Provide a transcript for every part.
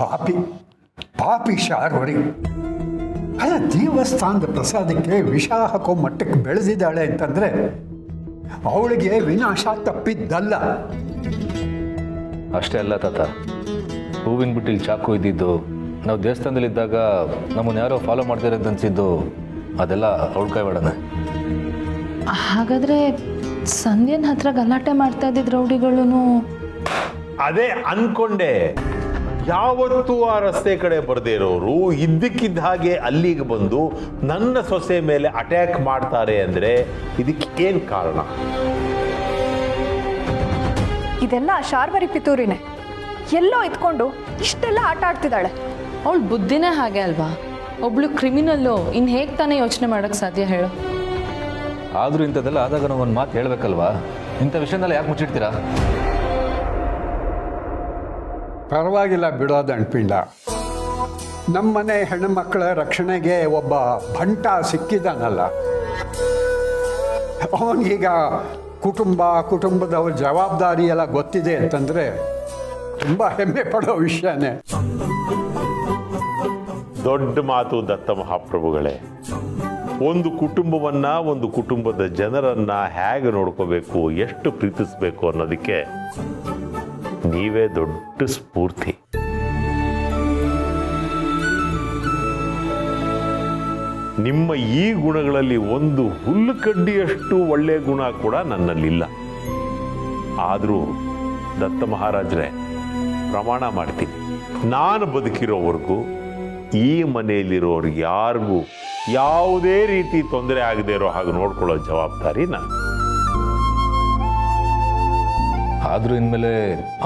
ಪಾಪಿ ಪಾಪಿ ಶಾರ್ವರಿ. ಅಲ್ಲ, ದೇವಸ್ಥಾನದ ಪ್ರಸಾದಕ್ಕೆ ವಿಷ ಹಾಕೋ ಮಟ್ಟಕ್ಕೆ ಬೆಳೆದಿದ್ದಾಳೆ ಅಂತಂದರೆ ಅವಳಿಗೆ ವಿನಾಶ ತಪ್ಪಿದ್ದಲ್ಲ. ಅಷ್ಟೇ ಅಲ್ಲ ತಾತ, ಹೂವಿನ ಬಿಟ್ಟಿಲ್ಲಿ ಚಾಕು ಇದ್ದಿದ್ದು, ನಾವು ದೇವಸ್ಥಾನದಲ್ಲಿದ್ದಾಗ ನಮ್ಮನ್ನು ಯಾರೋ ಫಾಲೋ ಮಾಡ್ತಾರೆ ಅಂತ ಅನಿಸಿದ್ದು, ಅದೆಲ್ಲ ಅವಳ ಕೈವಾಡನೆ. ಹಾಗಾದರೆ ಸಂಧ್ಯನ ಹತ್ರ ಗಲಾಟೆ ಮಾಡ್ತಾ ಇದ್ದಿದ್ದು ರೌಡಿಗಳು? ಅದೇ ಅನ್ಕೊಂಡೆ. ಯಾವತ್ತೂ ಆ ರಸ್ತೆ ಕಡೆ ಬರದೇ ಇರೋರು ಇದ್ದಕ್ಕಿದ್ದ ಹಾಗೆ ಅಲ್ಲಿಗೆ ಬಂದು ನನ್ನ ಸೊಸೆ ಮೇಲೆ ಅಟ್ಯಾಕ್ ಮಾಡ್ತಾರೆ ಅಂದರೆ ಇದಕ್ಕೆ ಏನು ಕಾರಣ? ಇದೆಲ್ಲ ಶಾರ್ವರಿ ಪಿತೂರಿನೇ. ಎಲ್ಲೋ ಇದ್ಕೊಂಡು ಇಷ್ಟೆಲ್ಲ ಆಟ ಆಡ್ತಿದ್ದಾಳೆ. ಅವಳ ಬುದ್ಧಿನೇ ಹಾಗೆ ಅಲ್ವಾ? ಒಬ್ಳು ಕ್ರಿಮಿನಲ್ಲು ಇನ್ನು ಹೇಗೆ ತಾನೇ ಯೋಚನೆ ಮಾಡೋಕ್ಕೆ ಸಾಧ್ಯ ಹೇಳು? ಆದರೂ ಇಂಥದ್ದೆಲ್ಲ ಆದಾಗ ನಾವು ಒಂದು ಮಾತು ಹೇಳಬೇಕಲ್ವಾ? ಇಂಥ ವಿಷಯನೆಲ್ಲ ಯಾಕೆ ಮುಚ್ಚಿಡ್ತೀರಾ? ಪರವಾಗಿಲ್ಲ ಬಿಡೋದು ಅಣ್ಪಿಂಡ. ನಮ್ಮನೆ ಹೆಣ್ಣುಮಕ್ಕಳ ರಕ್ಷಣೆಗೆ ಒಬ್ಬ ಭಂಟ ಸಿಕ್ಕಿದ್ದಾನಲ್ಲ, ಅವನಿಗೀಗ ಕುಟುಂಬದವ್ರ ಜವಾಬ್ದಾರಿ ಎಲ್ಲ ಗೊತ್ತಿದೆ ಅಂತಂದರೆ ತುಂಬ ಹೆಮ್ಮೆ ಪಡೋ ವಿಷಯನೇ. ದೊಡ್ಡ ಮಾತು ದತ್ತ ಮಹಾಪ್ರಭುಗಳೇ. ಒಂದು ಕುಟುಂಬವನ್ನ, ಒಂದು ಕುಟುಂಬದ ಜನರನ್ನ ಹೇಗೆ ನೋಡ್ಕೋಬೇಕು, ಎಷ್ಟು ಪ್ರೀತಿಸಬೇಕು ಅನ್ನೋದಕ್ಕೆ ನೀವೇ ದೊಡ್ಡ ಸ್ಫೂರ್ತಿ. ನಿಮ್ಮ ಈ ಗುಣಗಳಲ್ಲಿ ಒಂದು ಹುಲ್ಲು ಕಡ್ಡಿಯಷ್ಟು ಒಳ್ಳೆಯ ಗುಣ ಕೂಡ ನನ್ನಲ್ಲಿಲ್ಲ. ಆದರೂ ದತ್ತ ಮಹಾರಾಜರೇ, ಪ್ರಮಾಣ ಮಾಡ್ತೀನಿ, ನಾನು ಬದುಕಿರೋವರೆಗೂ ಈ ಮನೆಯಲ್ಲಿರೋರು ಯಾರಿಗೂ ಯಾವುದೇ ರೀತಿ ತೊಂದರೆ ಆಗದೆ ಇರೋ ಹಾಗೆ ನೋಡ್ಕೊಳ್ಳೋ ಜವಾಬ್ದಾರಿ ನಾನು. ಆದರೂ ಇನ್ಮೇಲೆ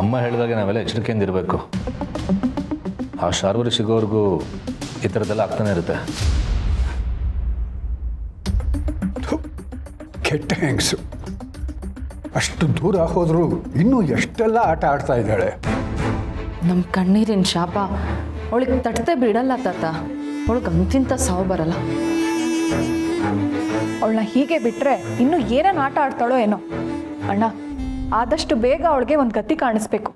ಅಮ್ಮ ಹೇಳಿದಾಗೆ ನಾವೆಲ್ಲ ಎಚ್ಚರಿಕೆಯಿಂದ ಇರಬೇಕು. ಆ ಶಾರ್ವರಿ ಸಿಗೋವರೆಗೂ ಈ ಥರದ್ದೆಲ್ಲ ಆಗ್ತಾನೆ ಇರುತ್ತೆ. ಕೆಟ್ಟ ಹೆಂಗಸು, ಅಷ್ಟು ದೂರ ಹೋದರೂ ಇನ್ನೂ ಎಷ್ಟೆಲ್ಲ ಆಟ ಆಡ್ತಾ ಇದ್ದಾಳೆ. ನಮ್ಮ ಕಣ್ಣೀರಿನ ಶಾಪ ಅವಳಿಗೆ ತಟ್ಟದೆ ಬಿಡಲ್ಲ ತಾತ. ಅವಳಿಗೆ ಅಂತಿಂತ ಸಾವು ಬರಲ್ಲ. ಅವಳನ್ನ ಹೀಗೆ ಬಿಟ್ರೆ ಇನ್ನೂ ಏನೇನು ಆಟ ಆಡ್ತಾಳೋ ಏನೋ. ಅಣ್ಣ, ಆದಷ್ಟು ಬೇಗ ಅವಳಿಗೆ ಒಂದು ಗತಿ ಕಾಣಿಸ್ಬೇಕು.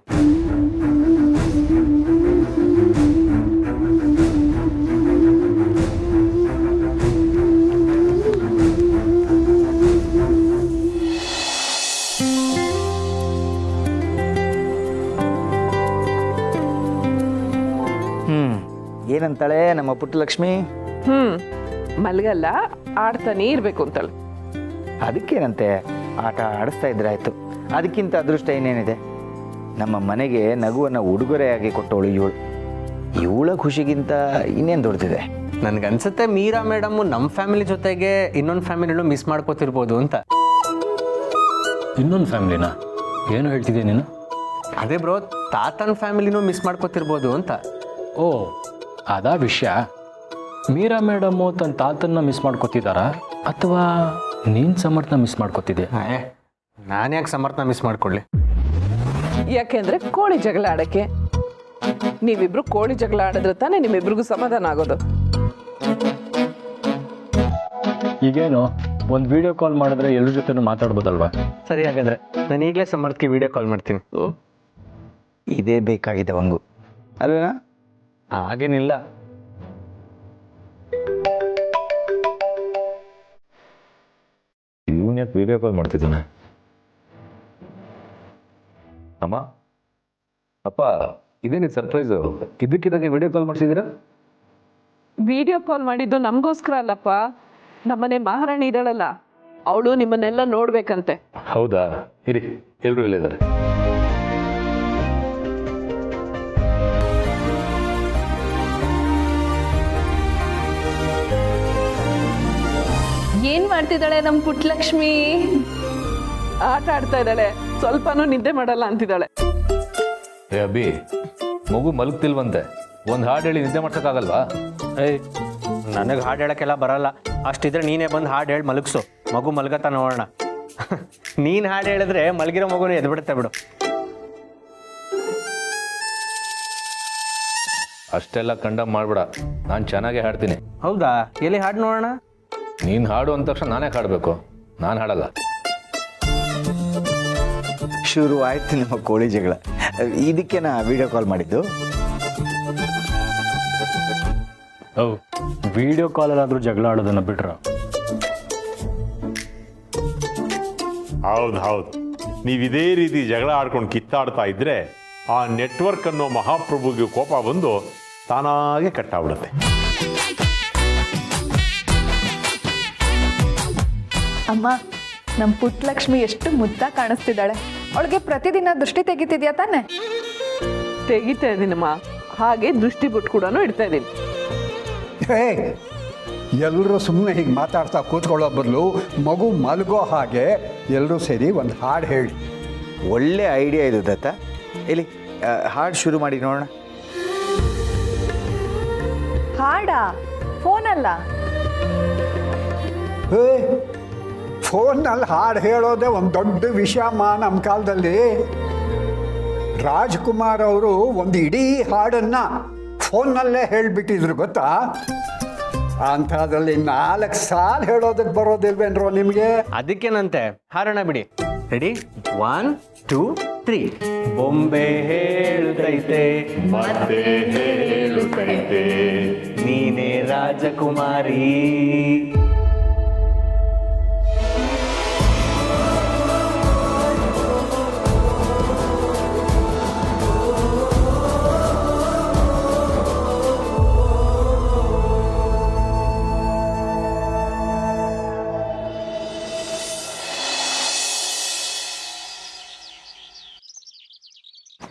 ಏನಂತಾಳೆ ನಮ್ಮ ಪುಟ್ಟ ಲಕ್ಷ್ಮಿ? ಮಲಗಲ್ಲ, ಆಡ್ತಾನೆ ಇರಬೇಕು ಅಂತಳು. ಅದಕ್ಕೇನಂತೆ, ಆಟ ಆಡಿಸ್ತಾ ಇದ್ರಾಯ್ತು. ಅದಕ್ಕಿಂತ ಅದೃಷ್ಟ ಏನೇನಿದೆ? ನಮ್ಮ ಮನೆಗೆ ನಗುವನ್ನು ಉಡುಗೊರೆಯಾಗಿ ಕೊಟ್ಟವಳು ಇವಳು. ಇವಳ ಖುಷಿಗಿಂತ ಇನ್ನೇನು ದೊಡ್ಡದಿದೆ? ನನಗನ್ಸುತ್ತೆ ಮೀರಾ ಮೇಡಮ್ಮು ನಮ್ಮ ಫ್ಯಾಮಿಲಿ ಜೊತೆಗೆ ಇನ್ನೊಂದು ಫ್ಯಾಮಿಲಿನೂ ಮಿಸ್ ಮಾಡ್ಕೋತಿರ್ಬೋದು ಅಂತ. ಇನ್ನೊಂದು ಫ್ಯಾಮಿಲಿನ? ಏನು ಹೇಳ್ತಿದ್ದೆ ನೀನು? ಅದೇ ಬ್ರೋ, ತಾತನ ಫ್ಯಾಮಿಲಿನೂ ಮಿಸ್ ಮಾಡ್ಕೋತಿರ್ಬೋದು ಅಂತ. ಓ, ಅದಾ ವಿಷಯ. ಮೀರಾ ಮೇಡಮ್ಮು ತನ್ನ ತಾತನ್ನ ಮಿಸ್ ಮಾಡ್ಕೋತಿದ್ದಾರಾ ಅಥವಾ ನೀನು ಸಮರ್ಥನ ಮಿಸ್ ಮಾಡ್ಕೋತಿದ್ದೆ? ನಾನು ಯಾಕೆ ಸಮರ್ಥನ ಮಿಸ್ ಮಾಡ್ಕೊಳ್ಳಿ? ಯಾಕೆಂದ್ರೆ ಕೋಳಿ ಜಗಳ ಆಡಕ್ಕೆ. ನೀವಿಬ್ರು ಕೋಳಿ ಜಗಳ ಆಡಿದ್ರೆ ತಾನೇ ನಿಮ್ಮಿಬ್ರಿಗೂ ಸಮಾಧಾನ ಆಗೋದು. ಈಗೇನು ಒಂದು ವಿಡಿಯೋ ಕಾಲ್ ಮಾಡಿದ್ರೆ ಎಲ್ಲರ ಜೊತೆನೂ ಮಾತಾಡ್ಬೋದಲ್ವಾ? ಸರಿ, ಹಾಗಾದ್ರೆ ನಾನು ಈಗಲೇ ಸಮರ್ಥಕ್ಕೆ ವಿಡಿಯೋ ಕಾಲ್ ಮಾಡ್ತೀನಿ. ಇದೇ ಬೇಕಾಗಿದೆ ವಂಗು, ಅಲ್ವೇನಾ? ಹಾಗೇನಿಲ್ಲ. ಇವನು ಯಾಕೆ ವಿಡಿಯೋ ಕಾಲ್ ಮಾಡ್ತಿದ್ದಾನೆ? ಅಮ್ಮ, ಅಪ್ಪ, ಇದೇನಿದು ಸರ್ಪ್ರೈಸು? ಇದಕ್ಕಿದ್ದಾಗೆ ವಿಡಿಯೋ ಕಾಲ್ ಮಾಡ್ತಿದ್ದೀರಾ? ವಿಡಿಯೋ ಕಾಲ್ ಮಾಡಿದ್ದು ನಮಗೋಸ್ಕರ ಅಲ್ಲಪ್ಪ. ನಮ್ಮನೆ ಮಹಾರಾಣಿ ಇದ್ದಾಳಲ್ಲ, ಅವಳು ನಿಮ್ಮನ್ನೆಲ್ಲ ನೋಡ್ಬೇಕಂತೆ. ಹೌದಾ? ಇರಿ, ಎಲ್ಲರೂ ಇಲ್ಲಿದ್ದಾರೆ. ಏನು ಮಾಡ್ತಿದ್ದಾಳೆ ನಮ್ಮ ಪುಟ್ಟಲಕ್ಷ್ಮಿ? ಆಟ ಆಡ್ತಾ ಇದ್ದಾಳೆ. ಸ್ವಲ್ಪನೂ ನಿದ್ದೆ ಮಾಡಲ್ಲ ಅಂತಿದ್ದಾಳೆ. ಏ ಅಬ್ಬಿ, ಮಗು ಮಲಗ್ತಿಲ್ವಂತೆ, ಒಂದು ಹಾಡು ಹೇಳಿ ನಿದ್ದೆ ಮಾಡ್ಸೋಕ್ಕಾಗಲ್ವಾ? ಏಯ್, ನನಗೆ ಹಾಡು ಹೇಳೋಕ್ಕೆಲ್ಲ ಬರಲ್ಲ. ಅಷ್ಟಿದ್ರೆ ನೀನೇ ಬಂದು ಹಾಡು ಹೇಳಿ ಮಲಗಿಸು, ಮಗು ಮಲಗತ್ತ ನೋಡೋಣ. ನೀನು ಹಾಡು ಹೇಳಿದ್ರೆ ಮಲಗಿರೋ ಮಗುನ ಎದ್ಬಿಡುತ್ತೆ ಬಿಡು. ಅಷ್ಟೆಲ್ಲ ಕಂಡಮ್ ಮಾಡ್ಬೇಡ, ನಾನು ಚೆನ್ನಾಗೇ ಹಾಡ್ತೀನಿ. ಹೌದಾ? ಎಲ್ಲಿ ಹಾಡು ನೋಡೋಣ. ನೀನು ಹಾಡು ಅಂದ ತಕ್ಷಣ ನಾನೇ ಹಾಡಬೇಕು? ನಾನು ಹಾಡಲ್ಲ. ಶುರು ಆಯ್ತು ನಿಮ್ಮ ಕೋಳಿ ಜಗಳ. ಇದಕ್ಕೆ ನಾ ವಿಡಿಯೋ ಕಾಲ್ ಮಾಡಿದ್ದು. ವಿಡಿಯೋ ಕಾಲಲ್ಲಾದರೂ ಜಗಳ ಆಡೋದನ್ನು ಬಿಟ್ರ? ಹೌದು, ನೀವು ಇದೇ ರೀತಿ ಜಗಳ ಆಡ್ಕೊಂಡು ಕಿತ್ತಾಡ್ತಾ ಇದ್ರೆ ಆ ನೆಟ್ವರ್ಕ್ ಅನ್ನೋ ಮಹಾಪ್ರಭುಗೆ ಕೋಪ ಬಂದು ತಾನಾಗೆ ಕಟ್ಟಾಗ್ಬಿಡುತ್ತೆ. ಅಮ್ಮ, ನಮ್ಮ ಪುಟ್ಟಲಕ್ಷ್ಮಿ ಎಷ್ಟು ಮುದ್ದಾಗಿ ಕಾಣಿಸ್ತಿದ್ದಾಳೆ. ಅವಳಿಗೆ ಪ್ರತಿದಿನ ದೃಷ್ಟಿ ತೆಗಿತಿದ್ಯಾ ತಾನೆ? ತೆಗಿತಾ ಇದ್ದೀನಮ್ಮ, ಹಾಗೆ ದೃಷ್ಟಿ ಬಿಟ್ಟು ಕೂಡ ಇಡ್ತಾ ಇದ್ದೀನಿ. ಹೇ, ಎಲ್ಲರೂ ಸುಮ್ಮನೆ ಹೀಗೆ ಮಾತಾಡ್ತಾ ಕೂತ್ಕೊಳ್ಳೋ ಬದಲು ಮಗು ಮಲಗೋ ಹಾಗೆ ಎಲ್ಲರೂ ಸೇರಿ ಒಂದು ಹಾಡು ಹೇಳಿ. ಒಳ್ಳೆ ಐಡಿಯಾ ಇದು ದತ್ತ. ಇಲ್ಲಿ ಹಾಡು ಶುರು ಮಾಡಿ ನೋಡೋಣ. ಹಾಡಾ? ಫೋನಲ್ಲ? ಹೇ, ಫೋನ್ನಲ್ಲಿ ಹಾಡು ಹೇಳೋದೇ ಒಂದು ದೊಡ್ಡ ವಿಷಯಮ್ಮ ನಮ್ಮ ಕಾಲದಲ್ಲಿ. ರಾಜ್ಕುಮಾರ್ ಅವರು ಒಂದು ಇಡೀ ಹಾಡನ್ನು ಫೋನ್ನಲ್ಲೇ ಹೇಳಿಬಿಟ್ಟಿದ್ರು ಗೊತ್ತಾ? ಅಂಥದ್ರಲ್ಲಿ 4 ಸಾಲು ಹೇಳೋದಕ್ಕೆ ಬರೋದಿಲ್ವೇನ್ರೋ ನಿಮಗೆ? ಅದಕ್ಕೇನಂತೆ, ಹಾರೋಣ ಬಿಡಿ. ರೆಡಿ? 1 2 3. ಬೊಂಬೆ ಹೇಳುತ್ತೈತೆ ಮತ್ತೆ ಹೇಳುತ್ತೈತೆ ನೀನೇ ರಾಜಕುಮಾರಿ.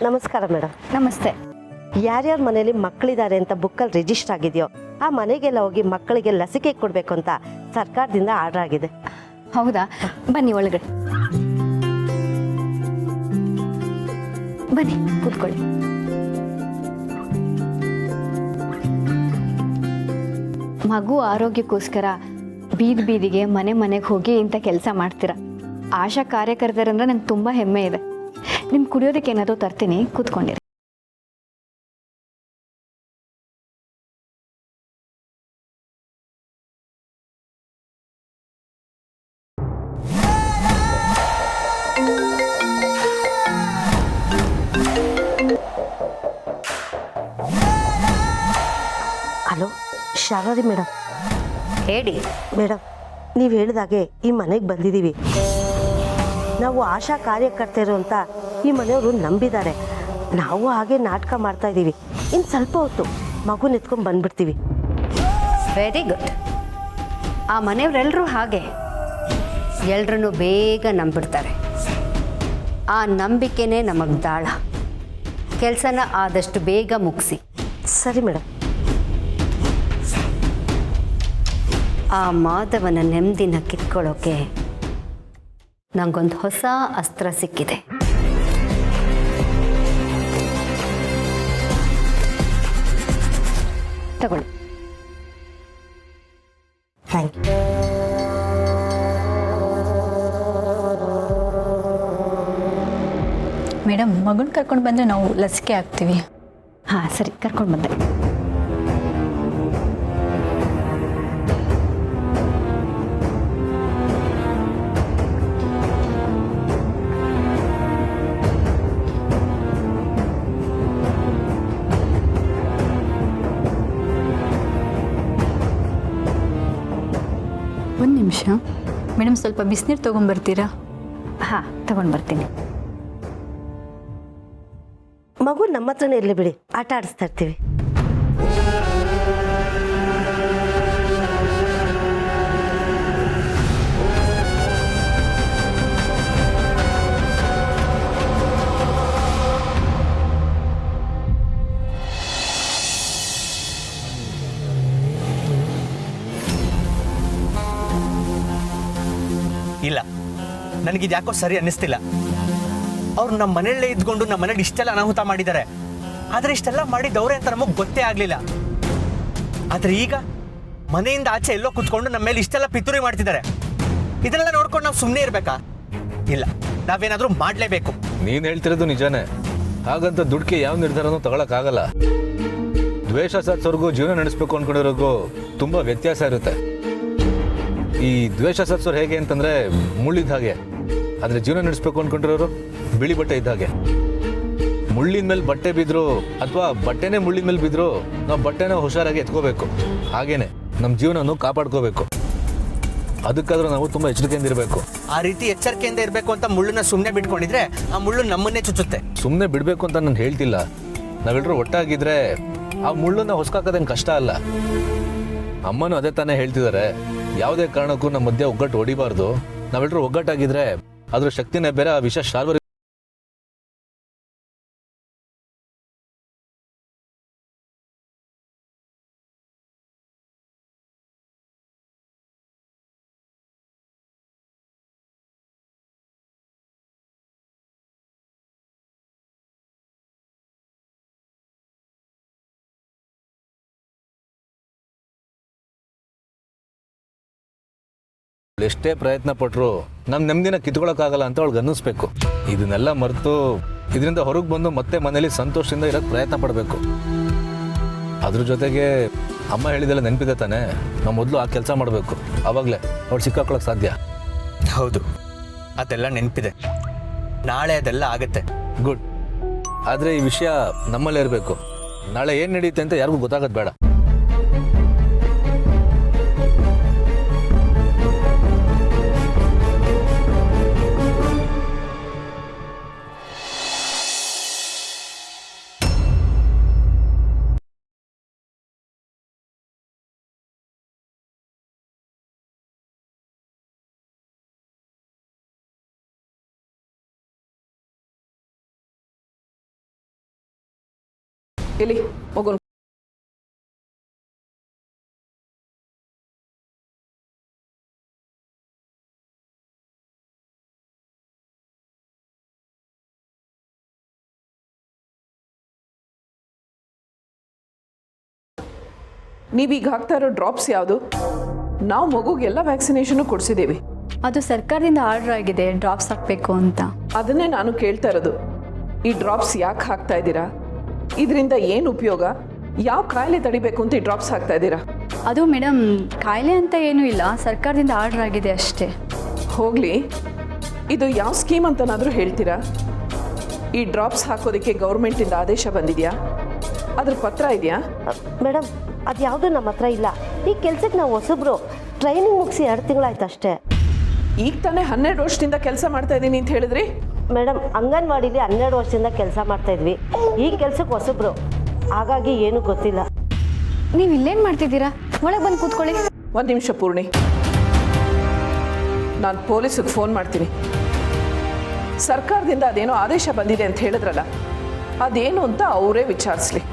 ನಮಸ್ಕಾರ ಮೇಡಮ್. ನಮಸ್ತೆ. ಯಾರ್ಯಾರ ಮನೇಲಿ ಮಕ್ಕಳಿದ್ದಾರೆ ಅಂತ ಬುಕ್ಕಲ್ಲಿ ರಿಜಿಸ್ಟರ್ ಆಗಿದೆಯೋ ಆ ಮನೆಗೆಲ್ಲ ಹೋಗಿ ಮಕ್ಕಳಿಗೆ ಲಸಿಕೆ ಕೊಡಬೇಕು ಅಂತ ಸರ್ಕಾರದಿಂದ ಆರ್ಡರ್ ಆಗಿದೆ. ಹೌದಾ? ಬನ್ನಿ ಒಳಗಡೆ ಬನ್ನಿ, ಕೂತ್ಕೊಳ್ಳಿ. ಮಗು ಆರೋಗ್ಯಕ್ಕೋಸ್ಕರ ಬೀದಿ ಬೀದಿಗೆ ಮನೆ ಮನೆಗೆ ಹೋಗಿ ಇಂಥ ಕೆಲಸ ಮಾಡ್ತೀರಾ. ಆಶಾ ಕಾರ್ಯಕರ್ತರಂದ್ರೆ ನಂಗೆ ತುಂಬ ಹೆಮ್ಮೆ ಇದೆ. ನಿಮ್ಗೆ ಕುಡಿಯೋದಕ್ಕೆ ಏನಾದರೂ ತರ್ತೀನಿ, ಕೂತ್ಕೊಂಡಿರಿ. Hello, Sharadi madam. ಹೇಳಿ ಮೇಡಮ್, ನೀವು ಹೇಳಿದಾಗೆ ಈ ಮನೆಗೆ ಬಂದಿದ್ದೀವಿ. ನಾವು ಆಶಾ ಕಾರ್ಯಕರ್ತರು ಅಂತ ಈ ಮನೆಯವರು ನಂಬಿದ್ದಾರೆ. ನಾವು ಹಾಗೆ ನಾಟಕ ಮಾಡ್ತಾ ಇದ್ದೀವಿ. ಇನ್ನು ಸ್ವಲ್ಪ ಹೊತ್ತು ಮಗು ಎತ್ಕೊಂಡು ಬಂದ್ಬಿಡ್ತೀವಿ. Very good. ಆ ಮನೆಯವರೆಲ್ಲರೂ ಹಾಗೆ ಎಲ್ರನ್ನೂ ಬೇಗ ನಂಬಿಡ್ತಾರೆ. ಆ ನಂಬಿಕೆನೇ ನಮಗೆ ದಾಳ. ಕೆಲಸನ ಆದಷ್ಟು ಬೇಗ ಮುಗಿಸಿ. ಸರಿ ಮೇಡಮ್. ಆ ಮಾಧವನ ನೆಮ್ಮದಿನ ಕಿತ್ಕೊಳ್ಳೋಕೆ ನಂಗೊಂದು ಹೊಸ ಅಸ್ತ್ರ ಸಿಕ್ಕಿದೆ. ತಗೊಳ್ಳಿ. Thank you. ಮೇಡಮ್, ಮಗನ ಕರ್ಕೊಂಡು ಬಂದರೆ ನಾವು ಲಸಿಕೆ ಹಾಕ್ತೀವಿ. ಹಾಂ ಸರಿ, ಕರ್ಕೊಂಡು ಬಂದೆ. ಒಂದು ನಿಮಿಷ ಮೇಡಮ್, ಸ್ವಲ್ಪ ಬಿಸಿನೀರು ತೊಗೊಂಬರ್ತೀರಾ? ಹಾಂ, ತಗೊಂಡು ಬರ್ತೀನಿ. ಮಗು ನಮ್ಮ ಹತ್ರನೇ ಇರಲಿ ಬಿಡಿ, ಆಟ ಆಡಿಸ್ತಾ ಇರ್ತೀವಿ. ಇಲ್ಲ, ನನಗಿದು ಯಾಕೋ ಸರಿ ಅನ್ನಿಸ್ತಿಲ್ಲ. ಅವ್ರು ನಮ್ಮ ಮನೆಯಲ್ಲೇ ಇದ್ಕೊಂಡು ನಮ್ಮ ಮನೇಲಿ ಇಷ್ಟೆಲ್ಲ ಅನಾಹುತ ಮಾಡಿದ್ದಾರೆ. ಆದರೆ ಇಷ್ಟೆಲ್ಲ ಮಾಡಿದ್ದವ್ರೆ ಅಂತ ನಮಗೆ ಗೊತ್ತೇ ಆಗಲಿಲ್ಲ. ಆದರೆ ಈಗ ಮನೆಯಿಂದ ಆಚೆ ಎಲ್ಲೋ ಕುತ್ಕೊಂಡು ನಮ್ಮ ಮೇಲೆ ಇಷ್ಟೆಲ್ಲ ಪಿತೂರಿ ಮಾಡ್ತಿದ್ದಾರೆ. ಇದನ್ನೆಲ್ಲ ನೋಡ್ಕೊಂಡು ನಾವು ಸುಮ್ಮನೆ ಇರಬೇಕಾ? ಇಲ್ಲ, ನಾವೇನಾದರೂ ಮಾಡಲೇಬೇಕು. ನೀನು ಹೇಳ್ತಿರೋದು ನಿಜಾನೇ. ಹಾಗಂತ ದುಡ್ಡಿಗೆ ಯಾವ ನಿರ್ಧಾರನೂ ತಗೊಳಕ್ಕಾಗಲ್ಲ. ದ್ವೇಷ ಸತ್ಸೋರ್ಗೂ ಜೀವನ ನಡೆಸಬೇಕು ಅಂದ್ಕೊಂಡಿರೋರ್ಗೂ ತುಂಬ ವ್ಯತ್ಯಾಸ ಇರುತ್ತೆ. ಈ ದ್ವೇಷ ಸತ್ಸೋರು ಹೇಗೆ ಅಂತಂದರೆ ಮುಳ್ಳಿದ ಹಾಗೆ, ಆದರೆ ಜೀವನ ನಡೆಸಬೇಕು ಅಂದ್ಕೊಂಡಿರೋರು ಬಿಳಿ ಬಟ್ಟೆ ಇದ್ದ ಹಾಗೆ. ಮುಳ್ಳಿನ ಮೇಲೆ ಬಟ್ಟೆ ಬಿದ್ರು ಅಥವಾ ಬಟ್ಟೆನೇ ಮುಳ್ಳಿನ ಮೇಲೆ ಬಿದ್ರು ನಾವು ಬಟ್ಟೆನ ಹುಷಾರಾಗಿ ಎತ್ಕೋಬೇಕು. ಹಾಗೇನೆ ನಮ್ಮ ಜೀವನವನ್ನು ಕಾಪಾಡ್ಕೋಬೇಕು. ಅದಕ್ಕಾದ್ರೂ ನಾವು ತುಂಬ ಎಚ್ಚರಿಕೆಯಿಂದ ಇರಬೇಕು. ಆ ರೀತಿ ಎಚ್ಚರಿಕೆಯಿಂದ ಇರಬೇಕು ಅಂತ ಮುಳ್ಳನ್ನ ಸುಮ್ಮನೆ ಬಿಟ್ಕೊಂಡಿದ್ರೆ ಆ ಮುಳ್ಳು ನಮ್ಮನ್ನೇ ಚುಚ್ಚುತ್ತೆ. ಸುಮ್ಮನೆ ಬಿಡಬೇಕು ಅಂತ ನಾನು ಹೇಳ್ತಿಲ್ಲ. ನಾವೆಲ್ಲರೂ ಒಟ್ಟಾಗಿದ್ರೆ ಆ ಮುಳ್ಳನ್ನ ಹೊಸ್ಕಾಕೋದೇನು ಕಷ್ಟ ಅಲ್ಲ. ಅಮ್ಮನೂ ಅದೇ ತಾನೇ ಹೇಳ್ತಿದ್ದಾರೆ, ಯಾವುದೇ ಕಾರಣಕ್ಕೂ ನಮ್ಮ ಮಧ್ಯೆ ಒಗ್ಗಟ್ಟು ಹೊಡಿಬಾರ್ದು. ನಾವೆಲ್ಲರೂ ಒಗ್ಗಟ್ಟಾಗಿದ್ರೆ ಅದ್ರ ಶಕ್ತಿನೇ ಬೇರೆ, ಆ ವಿಷ ಶಾರ್ವರಿ. ಎಷ್ಟೇ ಪ್ರಯತ್ನ ಪಟ್ಟರು ನಮ್ಮ ನೆಮ್ಮದಿನ ಕಿತ್ಕೊಳ್ಳೋಕ್ಕಾಗಲ್ಲ ಅಂತ ಅವಳಿಗೆ ಅನ್ನಿಸ್ಬೇಕು. ಇದನ್ನೆಲ್ಲ ಮರೆತು ಇದರಿಂದ ಹೊರಗೆ ಬಂದು ಮತ್ತೆ ಮನೇಲಿ ಸಂತೋಷದಿಂದ ಇರೋಕ್ಕೆ ಪ್ರಯತ್ನ ಪಡಬೇಕು. ಅದ್ರ ಜೊತೆಗೆ ಅಮ್ಮ ಹೇಳಿದೆಲ್ಲ ನೆನಪಿದೆ ತಾನೆ, ನಾವು ಮೊದಲು ಆ ಕೆಲಸ ಮಾಡಬೇಕು. ಆವಾಗಲೇ ಅವಳು ಸಿಕ್ಕಾಕೊಳ್ಳೋಕೆ ಸಾಧ್ಯ. ಹೌದು, ಅದೆಲ್ಲ ನೆನಪಿದೆ. ನಾಳೆ ಅದೆಲ್ಲ ಆಗುತ್ತೆ. ಗುಡ್. ಆದರೆ ಈ ವಿಷಯ ನಮ್ಮಲ್ಲೇ ಇರಬೇಕು. ನಾಳೆ ಏನು ನಡೆಯುತ್ತೆ ಅಂತ ಯಾರಿಗೂ ಗೊತ್ತಾಗೋದು ಬೇಡ. ಇಲ್ಲಿ ಹೋಗೋಣ. ನೀವೀಗ ಹಾಕ್ತಾ ಇರೋ ಡ್ರಾಪ್ಸ್ ಯಾವುದು? ನಾವು ಮಗುಗೆಲ್ಲ ವ್ಯಾಕ್ಸಿನೇಷನ್ ಕೊಡಿಸಿದ್ದೀವಿ. ಅದು ಸರ್ಕಾರದಿಂದ ಆರ್ಡರ್ ಆಗಿದೆ ಡ್ರಾಪ್ಸ್ ಹಾಕಬೇಕು ಅಂತ. ಅದನ್ನೇ ನಾನು ಕೇಳ್ತಾ ಇರೋದು. ಈ ಡ್ರಾಪ್ಸ್ ಯಾಕೆ ಹಾಕ್ತಾ ಇದ್ದೀರಾ? ಇದರಿಂದ ಏನು ಉಪಯೋಗ? ಯಾವ ಕಾಯಿಲೆ ತಡಿಬೇಕು ಅಂತ ಈ ಡ್ರಾಪ್ಸ್ ಹಾಕ್ತಾ ಇದ್ದೀರಾ? ಅದು ಮೇಡಮ್, ಕಾಯಿಲೆ ಅಂತ ಏನೂ ಇಲ್ಲ, ಸರ್ಕಾರದಿಂದ ಆರ್ಡರ್ ಆಗಿದೆ ಅಷ್ಟೇ. ಹೋಗಲಿ, ಇದು ಯಾವ ಸ್ಕೀಮ್ ಅಂತನಾದರೂ ಹೇಳ್ತೀರಾ? ಈ ಡ್ರಾಪ್ಸ್ ಹಾಕೋದಕ್ಕೆ ಗೌರ್ಮೆಂಟಿಂದ ಆದೇಶ ಬಂದಿದೆಯಾ? ಅದ್ರ ಪತ್ರ ಇದೆಯಾ? ಮೇಡಮ್, ಅದು ಯಾವುದೂ ನಮ್ಮ ಹತ್ರ ಇಲ್ಲ. ಈ ಕೆಲ್ಸಕ್ಕೆ ನಾವು ಹೊಸಬ್ರು. ಟ್ರೈನಿಂಗ್ ಮುಗಿಸಿ 2 ತಿಂಗಳಾಯ್ತು ಅಷ್ಟೇ. ಈಗ ತಾನೇ 12 ವರ್ಷದಿಂದ ಕೆಲಸ ಮಾಡ್ತಾ ಇದ್ದೀನಿ ಅಂತ ಹೇಳಿದ್ರಿ. ಮೇಡಮ್, ಅಂಗನವಾಡಿಲಿ 12 ವರ್ಷದಿಂದ ಕೆಲಸ ಮಾಡ್ತಾ ಇದ್ವಿ. ಈ ಕೆಲ್ಸಕ್ಕೆ ಹೊಸಬ್ರು, ಹಾಗಾಗಿ ಏನೂ ಗೊತ್ತಿಲ್ಲ. ನೀವು ಇಲ್ಲೇನು ಮಾಡ್ತಿದ್ದೀರಾ? ಒಳಗೆ ಬಂದು ಕೂತ್ಕೊಳ್ಳಿ. 1 ನಿಮಿಷ ಪೂರ್ಣಿ, ನಾನು ಪೊಲೀಸಿಗೆ ಫೋನ್ ಮಾಡ್ತೀನಿ. ಸರ್ಕಾರದಿಂದ ಅದೇನೋ ಆದೇಶ ಬಂದಿದೆ ಅಂತ ಹೇಳಿದ್ರಲ್ಲ, ಅದೇನು ಅಂತ ಅವರೇ ವಿಚಾರಿಸ್ಲಿ.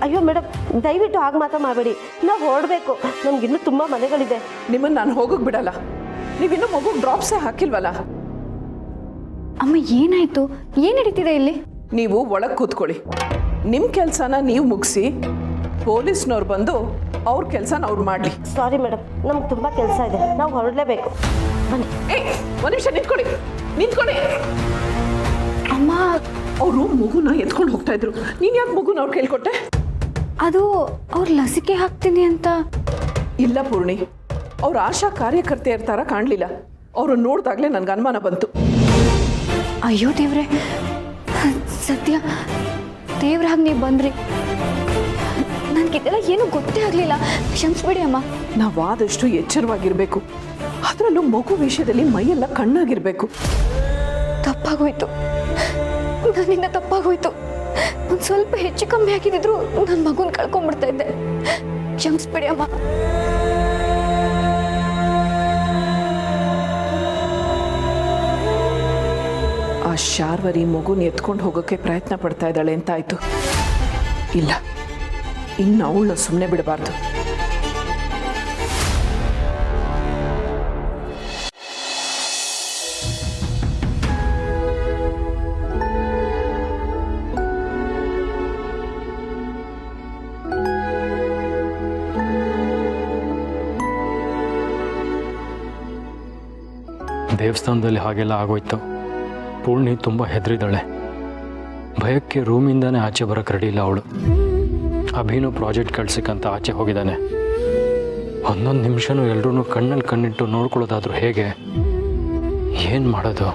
ಅಯ್ಯೋ ಮೇಡಮ್, ದಯವಿಟ್ಟು ಹಾಗೆ ಮಾತ್ರ ಮಾಡಬೇಡಿ. ನಾವು ಹೊರಡಬೇಕು. ನಮಗಿನ್ನೂ ತುಂಬ ಮನೆಗಳಿದೆ. ನಿಮ್ಮನ್ನು ನಾನು ಹೋಗೋಕೆ ಬಿಡಲ್ಲ. ನೀವಿನ್ನೂ ಮಗುಗೆ ಡ್ರಾಪ್ಸೇ ಹಾಕಿಲ್ವಲ್ಲ? ಅಮ್ಮ, ಏನಾಯ್ತು? ಏನು ನಡೀತಿದೆ ಇಲ್ಲಿ? ನೀವು ಒಳಗೆ ಕೂತ್ಕೊಳ್ಳಿ. ನಿಮ್ಮ ಕೆಲಸನ ನೀವು ಮುಗಿಸಿ, ಪೊಲೀಸ್ನವ್ರು ಬಂದು ಅವ್ರ ಕೆಲಸನ ಅವ್ರು ಮಾಡಲಿ. ಸಾರಿ ಮೇಡಮ್, ನಮ್ಗೆ ತುಂಬ ಕೆಲಸ ಇದೆ. ನಾವು ಹೊರಡಲೇಬೇಕು. ಬನ್ನಿ. 1 ನಿಮಿಷ ನಿಂತ್ಕೊಳ್ಳಿ. ಅಮ್ಮ, ಅವರು ಮಗುನ ಎತ್ಕೊಂಡು ಹೋಗ್ತಾ ಇದ್ರು. ನೀನು ಯಾಕೆ ಮಗುನ ಅವ್ರು ಕೇಳ್ಕೊಟ್ಟೆ? ಅದು ಅವ್ರು ಲಸಿಕೆ ಹಾಕ್ತೀನಿ ಅಂತ. ಇಲ್ಲ ಪೂರ್ಣಿ, ಅವ್ರು ಆಶಾ ಕಾರ್ಯಕರ್ತೆ ಇರ್ತಾರ ಕಾಣಲಿಲ್ಲ. ಅವರು ನೋಡಿದಾಗಲೇ ನನಗೆ ಅನುಮಾನ ಬಂತು. ಅಯ್ಯೋ ದೇವ್ರೆ, ಸತ್ಯ ದೇವ್ರಾಗ ನೀವು ಬಂದ್ರಿ. ನನಗಿದೆಲ್ಲ ಏನೂ ಗೊತ್ತೇ ಆಗಲಿಲ್ಲ. ಕ್ಷಮಿಸ್ಬಿಡಿ ಅಮ್ಮ. ನಾವು ಆದಷ್ಟು ಎಚ್ಚರವಾಗಿರಬೇಕು. ಅದರಲ್ಲೂ ಮಗು ವಿಷಯದಲ್ಲಿ ಮೈಯೆಲ್ಲ ಕಣ್ಣಾಗಿರಬೇಕು. ತಪ್ಪಾಗೋಯ್ತು, ನನ್ನಿಂದ ತಪ್ಪಾಗೋಯ್ತು. ಒಂದು ಸ್ವಲ್ಪ ಹೆಚ್ಚು ಕಮ್ಮಿ ಆಗಿದ್ರು ನನ್ನ ಮಗುನ ಕಳ್ಕೊಂಡ್ಬಿಡ್ತಾ ಇದ್ದೆ. ಕ್ಷಮಿಸ್ಬಿಡಿ ಅಮ್ಮ. ಆ ಶಾರ್ವರಿ ಮಗುನ ಎತ್ಕೊಂಡು ಹೋಗೋಕ್ಕೆ ಪ್ರಯತ್ನ ಪಡ್ತಾ ಇದ್ದಾಳೆ ಅಂತ ಆಯ್ತು. ಇಲ್ಲ, ಇನ್ನು ಅವಳನ್ನ ಸುಮ್ಮನೆ ಬಿಡಬಾರ್ದು. ದೇವಸ್ಥಾನದಲ್ಲಿ ಹಾಗೆಲ್ಲ ಆಗೋಯ್ತು. ಪೂರ್ಣಿ ತುಂಬ ಹೆದರಿದ್ದಾಳೆ. ಭಯಕ್ಕೆ ರೂಮಿಂದಾನೇ ಆಚೆ ಬರೋಕ್ಕೆ ರೆಡಿ ಇಲ್ಲ ಅವಳು. ಅಭಿನೂ ಪ್ರಾಜೆಕ್ಟ್ ಕಳ್ಸಕ್ಕಂತ ಆಚೆ ಹೋಗಿದ್ದಾನೆ. ಒಂದೊಂದು ನಿಮಿಷನೂ ಎಲ್ಲರೂ ಕಣ್ಣಲ್ಲಿ ಕಣ್ಣಿಟ್ಟು ನೋಡ್ಕೊಳ್ಳೋದಾದ್ರೂ ಹೇಗೆ? ಏನು ಮಾಡೋದು?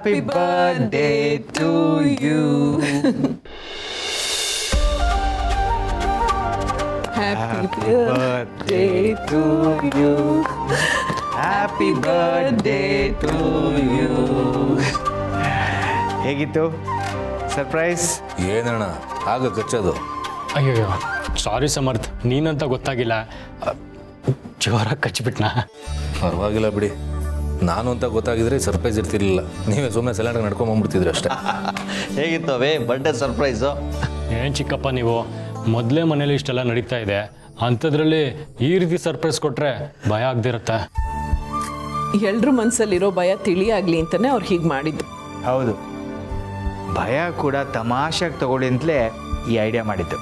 Happy birthday to you. Happy birthday to you. Happy birthday to you. ಹೇಗಿತ್ತು ಸರ್ಪ್ರೈಸ್? ಏನಣ್ಣ ಆಗ ಕಚ್ಚೋದು. ಅಯ್ಯೋ ಸಾರಿ ಸಮರ್ಥ್, ನೀನಂತ ಗೊತ್ತಾಗಿಲ್ಲ, ಜೋರಾಗಿ ಕಚ್ಚಿಬಿಟ್ನಾ? ಪರವಾಗಿಲ್ಲ ಬಿಡಿ, ನಾನು ಅಂತ ಗೊತ್ತಾಗಿದ್ರೆ ಸರ್ಪ್ರೈಸ್ ಇರ್ತಿರ್ಲಿಲ್ಲ. ನೀವೇ ಸುಮ್ಮನೆ ಸೈಲೆಂಟಾಗಿ ನಡ್ಕೊಂಬಂದ್ಬಿಡ್ತಿದ್ರಿ ಅಷ್ಟೇ. ಹೇಗಿತ್ತು ಅವೇ ಬರ್ಡೇ ಸರ್ಪ್ರೈಸು? ಏನು ಚಿಕ್ಕಪ್ಪ ನೀವು, ಮೊದಲೇ ಮನೇಲಿ ಇಷ್ಟೆಲ್ಲ ನಡೀತಾ ಇದೆ, ಅಂಥದ್ರಲ್ಲಿ ಈ ರೀತಿ ಸರ್ಪ್ರೈಸ್ ಕೊಟ್ಟರೆ ಭಯ ಆಗದಿರತ್ತೆ. ಎಲ್ರ ಮನಸ್ಸಲ್ಲಿರೋ ಭಯ ತಿಳಿಯಾಗ್ಲಿ ಅಂತಾನೆ ಅವ್ರು ಹೀಗೆ ಮಾಡಿದ್ದು. ಹೌದು, ಭಯ ಕೂಡ ತಮಾಷೆಗೆ ತಗೊಳ್ಳಿ ಅಂತಲೇ ಈ ಐಡಿಯಾ ಮಾಡಿದ್ದು.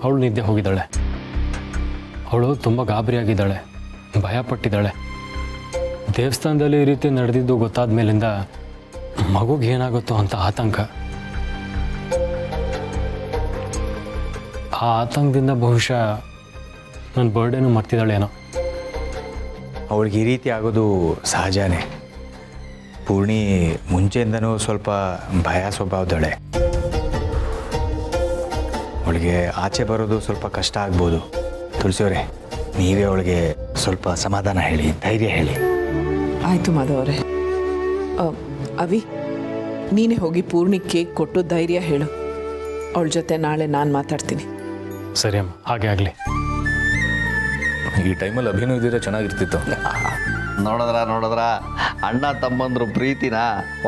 ಅವಳು ನಿದ್ದೆ ಹೋಗಿದ್ದಾಳೆ. ಅವಳು ತುಂಬ ಗಾಬರಿಯಾಗಿದ್ದಾಳೆ, ಭಯಪಟ್ಟಿದ್ದಾಳೆ. ದೇವಸ್ಥಾನದಲ್ಲಿ ಈ ರೀತಿ ನಡೆದಿದ್ದು ಗೊತ್ತಾದ ಮೇಲಿಂದ ಮಗುಗೆ ಏನಾಗುತ್ತೋ ಅಂತ ಆತಂಕ. ಆ ಆತಂಕದಿಂದ ಬಹುಶಃ ನನ್ನ ಬರ್ಡೇನೂ ಮರ್ತಿದ್ದಾಳೇನೋ. ಅವಳಿಗೆ ಈ ರೀತಿ ಆಗೋದು ಸಹಜನೇ. ಪೂರ್ಣಿ ಮುಂಚೆಯಿಂದನೂ ಸ್ವಲ್ಪ ಭಯ ಸ್ವಭಾವದಳೆ. ಅವಳಿಗೆ ಆಚೆ ಬರೋದು ಸ್ವಲ್ಪ ಕಷ್ಟ ಆಗ್ಬೋದು. ತುಳಸಿಯವರೇ, ನೀವೇ ಅವಳಿಗೆ ಸ್ವಲ್ಪ ಸಮಾಧಾನ ಹೇಳಿ, ಧೈರ್ಯ ಹೇಳಿ. ಆಯಿತು ಮಾಧವರೇ. ಅವಿ, ನೀನೇ ಹೋಗಿ ಪೂರ್ಣಿ ಕೇಕ್ ಕೊಟ್ಟು ಧೈರ್ಯ ಹೇಳು. ಅವಳ ಜೊತೆ ನಾಳೆ ನಾನು ಮಾತಾಡ್ತೀನಿ. ಸರಿ ಅಮ್ಮ, ಹಾಗೆ ಆಗಲಿ. ಈ ಟೈಮಲ್ಲಿ ಅಭಿನಯ ಇದ್ದಿದ್ರೆ ಚೆನ್ನಾಗಿರ್ತಿತ್ತು. ನೋಡಿದ್ರ ಅಣ್ಣ ತಮ್ಮಂದ್ರು ಪ್ರೀತಿನ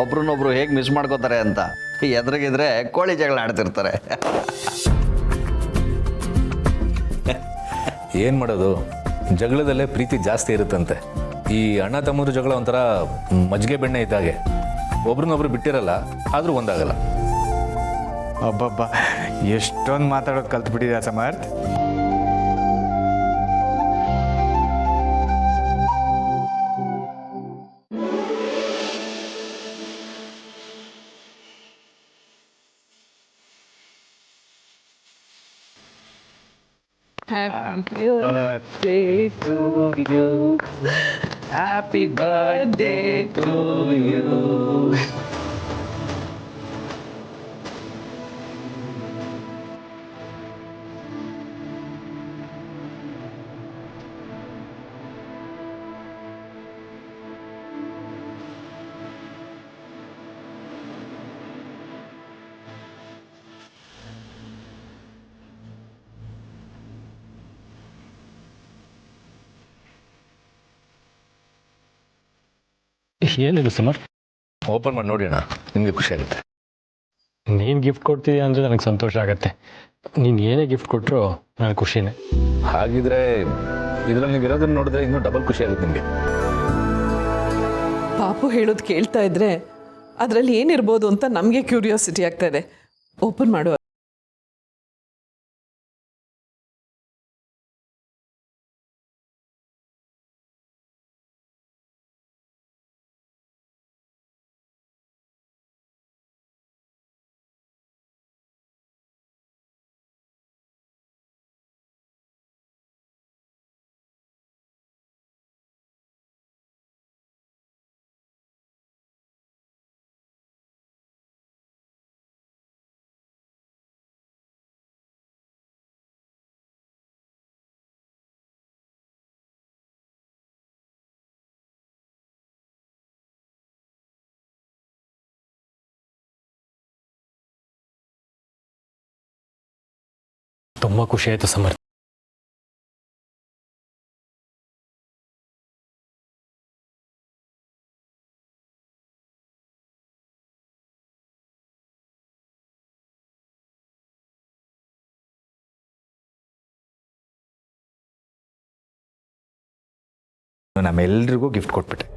ಒಬ್ರನ್ನೊಬ್ರು ಹೇಗೆ ಮಿಸ್ ಮಾಡ್ಕೋತಾರೆ ಅಂತ. ಎದುರಿಗಿದ್ರೆ ಕೋಳಿ ಜಗಳ ಆಡ್ತಿರ್ತಾರೆ. ಏನು ಮಾಡೋದು, ಜಗಳದಲ್ಲೇ ಪ್ರೀತಿ ಜಾಸ್ತಿ ಇರುತ್ತಂತೆ. ಈ ಅಣ್ಣ ತಮ್ಮಂದ್ರ ಜಗಳ ಒಂಥರ ಮಜ್ಜಿಗೆ ಬೆಣ್ಣೆ ಇದ್ದಾಗೆ, ಒಬ್ರನ್ನೊಬ್ರು ಬಿಟ್ಟಿರಲ್ಲ, ಆದರೂ ಒಂದಾಗಲ್ಲ. ಅಬ್ಬಬ್ಬ, ಎಷ್ಟೊಂದು ಮಾತಾಡೋದು ಕಲ್ತ್ಬಿಟ್ಟಿದೆ Samarth. Happy birthday to you. Happy birthday to you. ಏನಿಲ್ಲ ಸಮರ್ಥ್, ಓಪನ್ ಮಾಡಿ ನೋಡಿ ಅಣ್ಣ, ನಿಮಗೆ ಖುಷಿ ಆಗುತ್ತೆ. ನೀನು ಗಿಫ್ಟ್ ಕೊಡ್ತೀಯ ಅಂದರೆ ನನಗೆ ಸಂತೋಷ ಆಗುತ್ತೆ. ನೀನು ಏನೇ ಗಿಫ್ಟ್ ಕೊಟ್ಟರು ನನಗೆ ಖುಷಿನೇ. ಹಾಗಿದ್ರೆ ಇದರಲ್ಲಿ ನೀವು ಇರೋದನ್ನ ನೋಡಿದ್ರೆ ಇನ್ನೂ ಡಬಲ್ ಖುಷಿ ಆಗುತ್ತೆ ನಿಮಗೆ. ಪಾಪು ಹೇಳೋದು ಕೇಳ್ತಾ ಇದ್ರೆ ಅದರಲ್ಲಿ ಏನಿರ್ಬೋದು ಅಂತ ನಮಗೆ ಕ್ಯೂರಿಯಾಸಿಟಿ ಆಗ್ತಾ ಇದೆ. ಓಪನ್ ಮಾಡುವ. ತುಂಬ ಖುಷಿ ಆಯಿತು ಸಮರ್ಥ್. ನಮ್ಮೆಲ್ರಿಗೂ ಗಿಫ್ಟ್ ಕೊಟ್ಬಿಟ್ಟೆ.